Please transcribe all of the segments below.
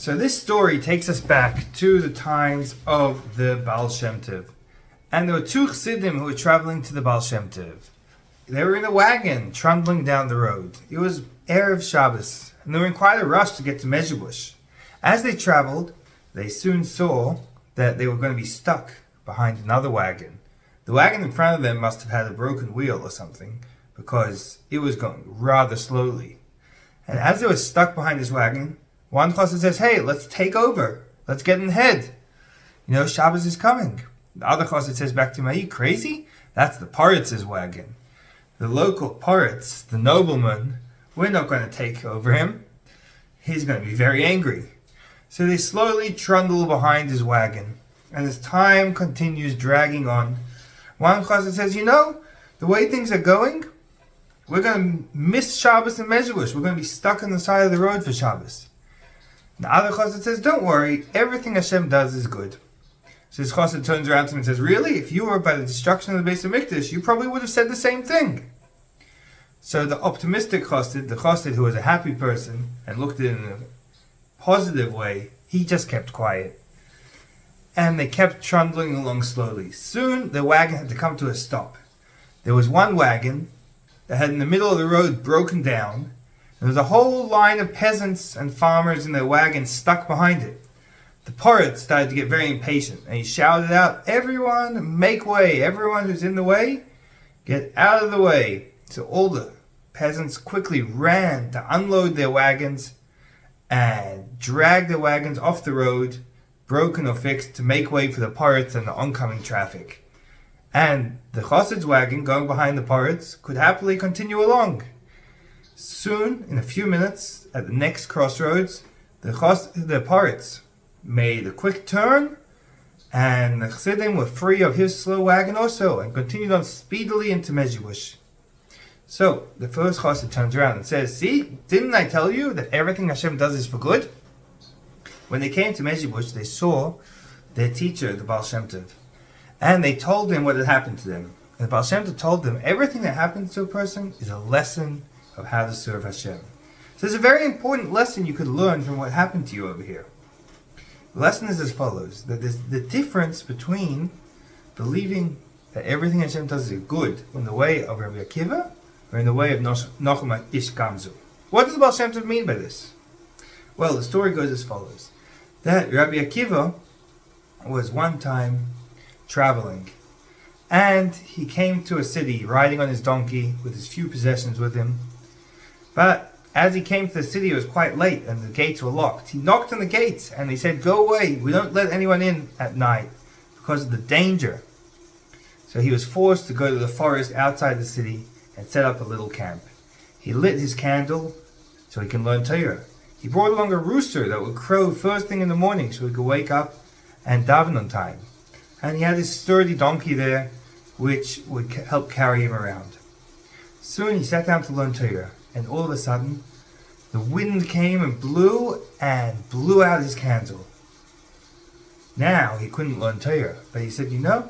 So this story takes us back to the times of the Baal Shem Tov. And there were two Chassidim who were traveling to the Baal Shem Tov. They were in a wagon trundling down the road. It was Erev Shabbos, and they were in quite a rush to get to Mezhebush. As they traveled, they soon saw that they were going to be stuck behind another wagon. The wagon in front of them must have had a broken wheel or something, because it was going rather slowly. And as they were stuck behind this wagon, one Chassid says, "Hey, let's take over. Let's get in ahead. You know, Shabbos is coming." The other Chassid says back to him, "Are you crazy? That's the Poritz's wagon. The local Poritz, the nobleman, we're not going to take over him. He's going to be very angry." So they slowly trundle behind his wagon. And as time continues dragging on, one Chassid says, "You know, the way things are going, we're going to miss Shabbos and Mezhebush. We're going to be stuck on the side of the road for Shabbos." The other Chassid says, "Don't worry, everything Hashem does is good." So this Chassid turns around to him and says, "Really? If you were by the destruction of the Beis HaMikdash, you probably would have said the same thing." So the optimistic Chassid, the Chassid who was a happy person and looked at it in a positive way, he just kept quiet. And they kept trundling along slowly. Soon the wagon had to come to a stop. There was one wagon that had in the middle of the road broken down. There was a whole line of peasants and farmers in their wagon stuck behind it. The Poritz started to get very impatient, and he shouted out, "Everyone, make way! Everyone who's in the way, get out of the way!" So all the peasants quickly ran to unload their wagons and drag their wagons off the road, broken or fixed, to make way for the Poritz and the oncoming traffic. And the Chassid's wagon, going behind the Poritz, could happily continue along. Soon, in a few minutes, at the next crossroads, the Poritz made a quick turn, and the Chassidim were free of his slow wagon also, and continued on speedily into Mezhebush. So, the first Chassid turns around and says, "See, didn't I tell you that everything Hashem does is for good?" When they came to Mezhebush, they saw their teacher, the Baal Shem Tov, and they told him what had happened to them. And the Baal Shem Tov told them, everything that happens to a person is a lesson of how to serve Hashem. So there's a very important lesson you could learn from what happened to you over here. The lesson is as follows: that there's the difference between believing that everything Hashem does is good in the way of Rabbi Akiva or in the way of Nachum Ish Gamzu. What does the Baal Shem Tov mean by this? Well, the story goes as follows: that Rabbi Akiva was one time traveling, and he came to a city riding on his donkey with his few possessions with him. But as he came to the city, it was quite late and the gates were locked. He knocked on the gates and they said, "Go away, we don't let anyone in at night because of the danger." So he was forced to go to the forest outside the city and set up a little camp. He lit his candle so he can learn Torah. He brought along a rooster that would crow first thing in the morning so he could wake up and daven on time. And he had his sturdy donkey there, which would help carry him around. Soon he sat down to learn Torah, and all of a sudden, the wind came and blew out his candle. Now he couldn't learn Torah, but he said, "You know,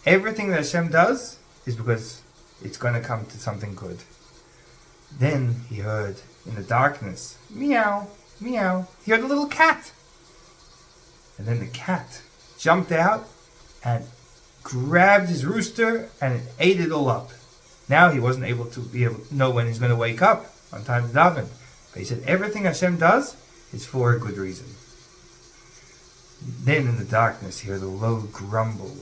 everything that Hashem does is because it's going to come to something good." Then he heard in the darkness, meow, meow. He heard a little cat. And then the cat jumped out and grabbed his rooster and it ate it all up. Now he wasn't able to know when he's going to wake up on time to daven. But he said everything Hashem does is for a good reason. Then in the darkness he heard a low grumble,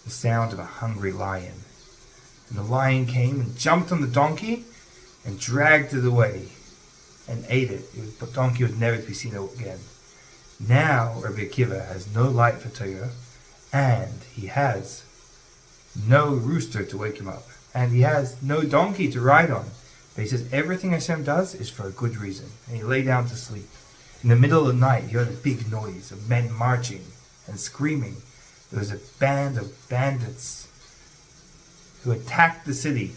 the sound of a hungry lion. And the lion came and jumped on the donkey and dragged it away and ate it. The donkey was never to be seen again. Now Rabbi Akiva has no light for Torah, and he has no rooster to wake him up, and he has no donkey to ride on. But he says everything Hashem does is for a good reason, and he lay down to sleep. In the middle of the night he heard a big noise of men marching and screaming. There was a band of bandits who attacked the city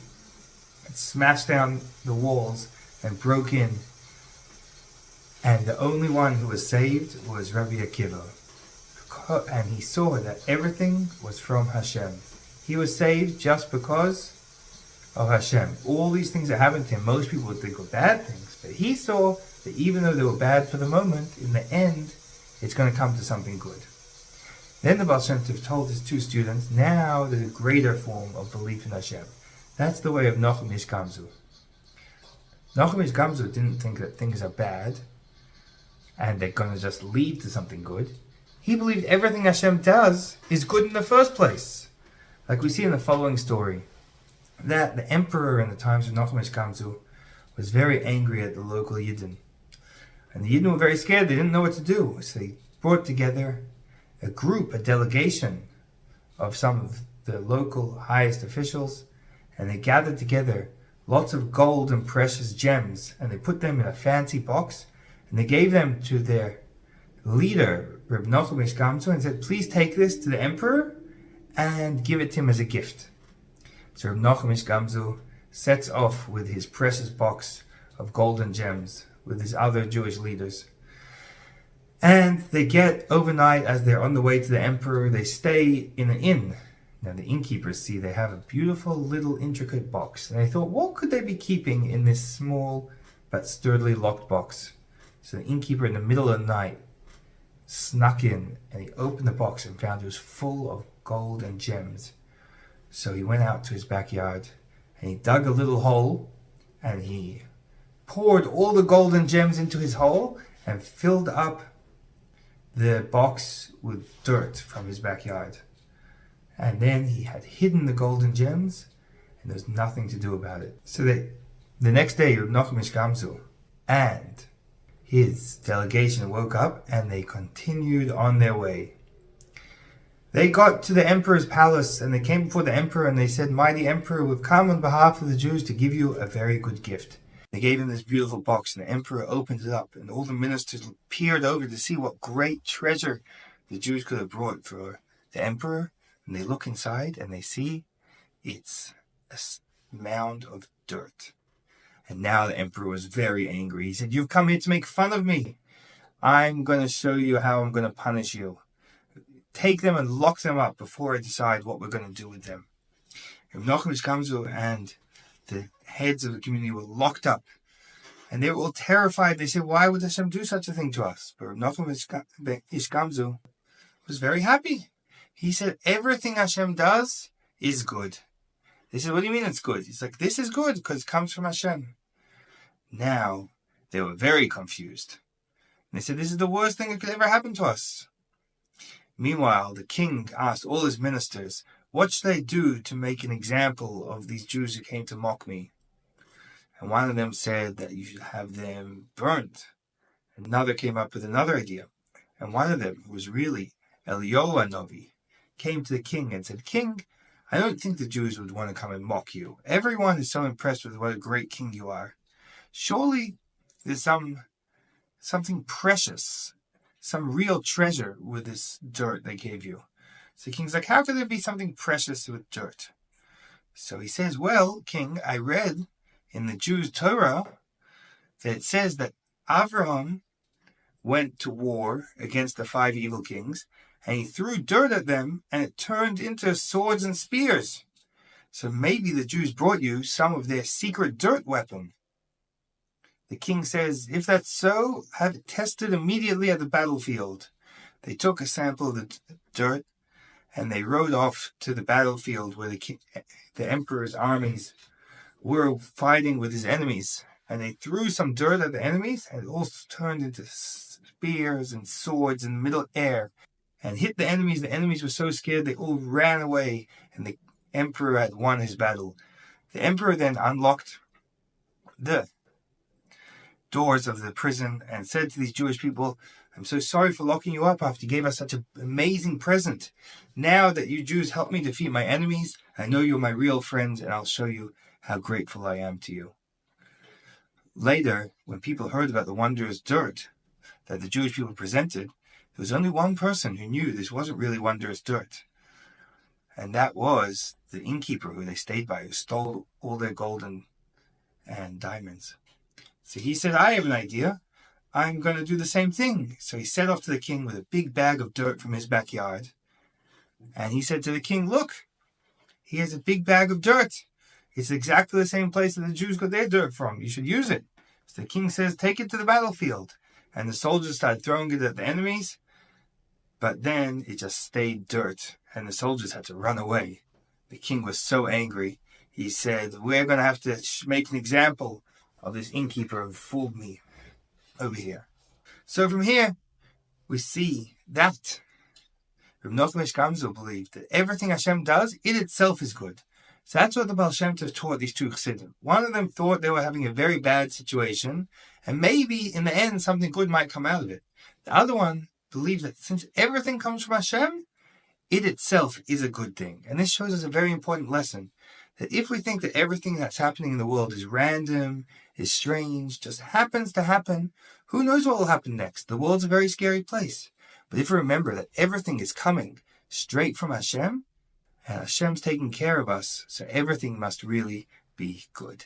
and smashed down the walls and broke in. And the only one who was saved was Rabbi Akiva. And he saw that everything was from Hashem. He was saved just because of Hashem. All these things that happened to him, most people would think were bad things, but he saw that even though they were bad for the moment, in the end, it's going to come to something good. Then the Baal Shem Tov told his two students, now there's a greater form of belief in Hashem. That's the way of Nachum Ish Gamzu. Nachum Ish Gamzu didn't think that things are bad and they're going to just lead to something good. He believed everything Hashem does is good in the first place. Like we see in the following story, that the emperor in the times of Nachum Ish Gamzu was very angry at the local Yidden. And the Yidden were very scared, they didn't know what to do. So they brought together a group, a delegation of some of the local highest officials, and they gathered together lots of gold and precious gems, and they put them in a fancy box, and they gave them to their leader, Reb Nachum Ish Gamzu, and said, please take this to the emperor and give it to him as a gift. So Reb Nachum Ish Gamzu sets off with his precious box of gold and gems with his other Jewish leaders. And they get overnight, as they're on the way to the emperor, they stay in an inn. Now the innkeepers see they have a beautiful little intricate box. And they thought, what could they be keeping in this small but sturdily locked box? So the innkeeper in the middle of the night snuck in and he opened the box and found it was full of gold and gems. So he went out to his backyard and he dug a little hole and he poured all the gold and gems into his hole and filled up the box with dirt from his backyard. And then he had hidden the gold and gems and there was nothing to do about it. So the next day, Reb Nachum Ish Gamzu and his delegation woke up and they continued on their way. They got to the emperor's palace and they came before the emperor and they said, mighty emperor, we've come on behalf of the Jews to give you a very good gift. They gave him this beautiful box and the emperor opened it up and all the ministers peered over to see what great treasure the Jews could have brought for the emperor. And they look inside and they see it's a mound of dirt. And now the emperor was very angry. He said, you've come here to make fun of me. I'm going to show you how I'm going to punish you. Take them and lock them up before I decide what we're going to do with them. Reb Nachum Ish Gamzu and the heads of the community were locked up. And they were all terrified. They said, why would Hashem do such a thing to us? But Reb Nachum Ish Gamzu was very happy. He said, everything Hashem does is good. They said, what do you mean it's good? He's like, this is good because it comes from Hashem. Now, they were very confused. And they said, this is the worst thing that could ever happen to us. Meanwhile, the king asked all his ministers, what should I do to make an example of these Jews who came to mock me? And one of them said that you should have them burnt. Another came up with another idea. And one of them, who was really Eliyahu Hanavi, came to the king and said, King, I don't think the Jews would want to come and mock you. Everyone is so impressed with what a great king you are. Surely there's something precious, some real treasure with this dirt they gave you. So the king's like, how could there be something precious with dirt? So he says, well, king, I read in the Jews' Torah that it says that Avraham went to war against the 5 evil kings, and he threw dirt at them, and it turned into swords and spears. So maybe the Jews brought you some of their secret dirt weapon. The king says, if that's so, have it tested immediately at the battlefield. They took a sample of the dirt, and they rode off to the battlefield where the emperor's armies were fighting with his enemies. And they threw some dirt at the enemies, and it all turned into spears and swords in the middle air, and hit the enemies. The enemies were so scared they all ran away, and the emperor had won his battle. The emperor then unlocked the doors of the prison and said to these Jewish people, I'm so sorry for locking you up after you gave us such an amazing present. Now that you Jews helped me defeat my enemies, I know you're my real friends, and I'll show you how grateful I am to you. Later, when people heard about the wondrous dirt that the Jewish people presented, there was only one person who knew this wasn't really wondrous dirt. And that was the innkeeper who they stayed by, who stole all their gold and diamonds. So he said, I have an idea. I'm going to do the same thing. So he set off to the king with a big bag of dirt from his backyard. And he said to the king, look, he has a big bag of dirt. It's exactly the same place that the Jews got their dirt from. You should use it. So the king says, take it to the battlefield. And the soldiers started throwing it at the enemies. But then it just stayed dirt. And the soldiers had to run away. The king was so angry. He said, we're going to have to make an example of this innkeeper who fooled me over here. So from here, we see that Rav Nachman Gamzel believed that everything Hashem does, it itself is good. So that's what the Baal Shem Tov taught these two Chassidim. One of them thought they were having a very bad situation, and maybe in the end something good might come out of it. The other one believed that since everything comes from Hashem, it itself is a good thing. And this shows us a very important lesson, that if we think that everything that's happening in the world is random, is strange, just happens to happen, who knows what will happen next? The world's a very scary place. But if we remember that everything is coming straight from Hashem, and Hashem's taking care of us, so everything must really be good.